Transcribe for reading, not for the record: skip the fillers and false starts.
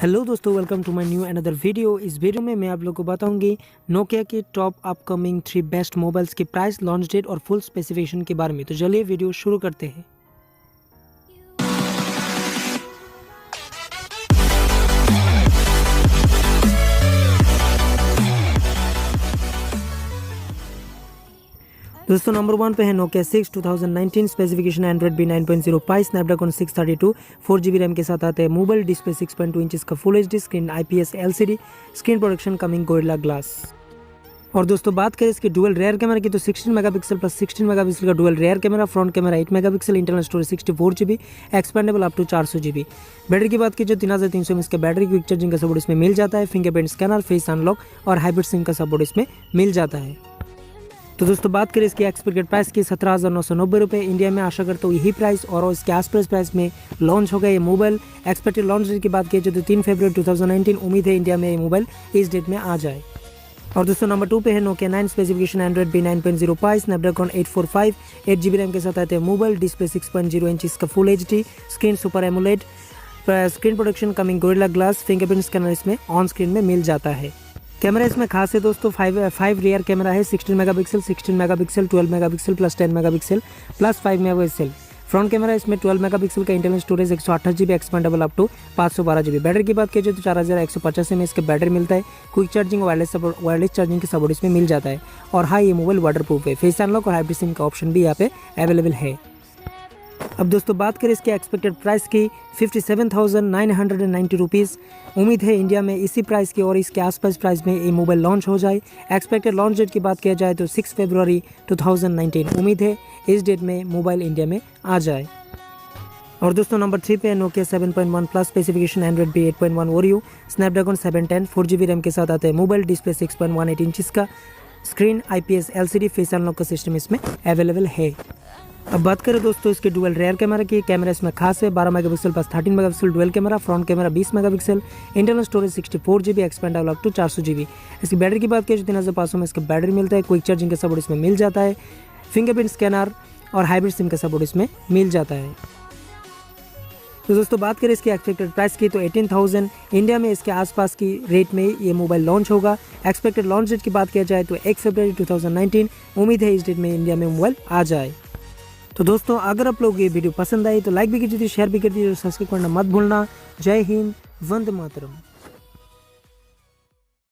Hello दोस्तों, welcome to my new another video. इस वीडियो में मैं आप लोगों को बताऊंगी नोकिया के टॉप अपकमिंग 3 बेस्ट मोबाइल्स के प्राइस, लॉन्च डेट और फुल स्पेसिफिकेशन के बारे में। तो चलिए वीडियो शुरू करते हैं। दोस्तों नंबर 1 पे है नोकिया 6 2019, स्पेसिफिकेशन एंड्रॉइड बी 9.0 पाई, स्नैपड्रैगन 632, 4GB रैम के साथ आते हैं। मोबाइल डिस्प्ले 6.2 इंचेस का full HD screen, IPS LCD screen, production coming gorilla glass. और दोस्तों बात करें इसके डुअल रेयर कैमरा की तो 16 मेगापिक्सल प्लस 16 मेगापिक्सल का dual rear camera, front camera 8 megapixel, internal storage 64GB, expandable up to 400GB। Battery की बात की जो 3300 mAh का बैटरी, क्विक चार्जिंग का सपोर्ट इसमें मिल जाता है। फिंगरप्रिंट स्कैनर, फेस अनलॉक और हाइब्रिड सिम का सपोर्ट इसमें मिल जाता है। तो दोस्तों बात करें इसकी एक्सपेक्टेड प्राइस की 17,990 रुपये। इंडिया में आशा करता हूँ यही प्राइस और इसके आसपास प्राइस में लॉन्च होगा ये मोबाइल। एक्सपेक्टेड लॉन्च डेट की बात की तो 3 फरवरी 2019। उम्मीद है इंडिया में ये मोबाइल इस डेट में आ जाए। और दोस्तों नंबर 2 पे है नोकिया 9, स्पेसिफिकेशन एंड्रॉइड बी 9.0 पाई, स्नैपड्रैगन 845, 8GB रैम के साथ आते हैं। मोबाइल डिस्प्ले 6.0 इंच का full HD screen, super AMOLED screen, production coming gorilla glass, fingerprint scanner इसमें ऑन स्क्रीन में मिल जाता है। कैमरा इसमें खास है दोस्तों, 5 रियर कैमरा है, 16 megapixel, 12 megapixel plus 10 megapixel plus 5 megapixel. Front camera इसमें 12 मेगापिक्सल का, internal storage 128GB, expandable up to 512GB। Battery की बात कीजिए तो 4150 mAh का बैटरी मिलता है। क्विक चार्जिंग, वायरलेस चार्जिंग के सपोर्ट इसमें मिल जाता है। और हाँ, ये मोबाइल वाटर प्रूफ है। फेस अनलॉक और हाइब्रिड सिम का ऑप्शन भी यहाँ पे अवेलेबल है। अब दोस्तों बात करें इसके एक्सपेक्टेड प्राइस की 57,990 रुपीज़। उम्मीद है इंडिया में इसी प्राइस की और इसके आसपास प्राइस में ये मोबाइल लॉन्च हो जाए। एक्सपेक्टेड लॉन्च डेट की बात किया जाए तो 6 फरवरी 2019। उम्मीद है इस डेट में मोबाइल इंडिया में आ जाए। और दोस्तों नंबर 3 पे है Nokia 7.1 plus, specification Android B 8.1 Oreo, Snapdragon 710, 4GB RAM के साथ आते हैं। मोबाइल डिस्प्ले 6.18 इंच का screen, IPS LCD face unlock का सिस्टम इसमें अवेलेबल है। अब बात करें दोस्तों इसके डुअल रेयर कैमरा की। कैमरा इसमें खास है, 12 megapixel plus 13 megapixel dual camera, front camera 20 megapixel, internal storage 64GB, expandable up to 400GB। इसकी बैटरी की बात करें तो 3500 mAh इसका बैटरी मिलता है। क्विक चार्जिंग का सपोर्ट इसमें मिल जाता है। फिंगरप्रिंट स्कैनर और हाइब्रिड सिम का सपोर्ट इसमें मिल जाता है। तो दोस्तों बात करें इसकी एक्सपेक्टेड प्राइस की तो 18,000 इंडिया में इसके आसपास की रेट में ये मोबाइल लॉन्च होगा। एक्सपेक्टेड लॉन्च डेट की बात किया जाए तो 1 फरवरी 2019। उम्मीद है इस डेट में इंडिया में मोबाइल आ जाए। तो दोस्तों अगर आप लोग ये वीडियो पसंद आई तो लाइक भी कीजिए, शेयर भी कर दीजिए और सब्सक्राइब करना मत भूलना। जय हिंद, वंदे मातरम।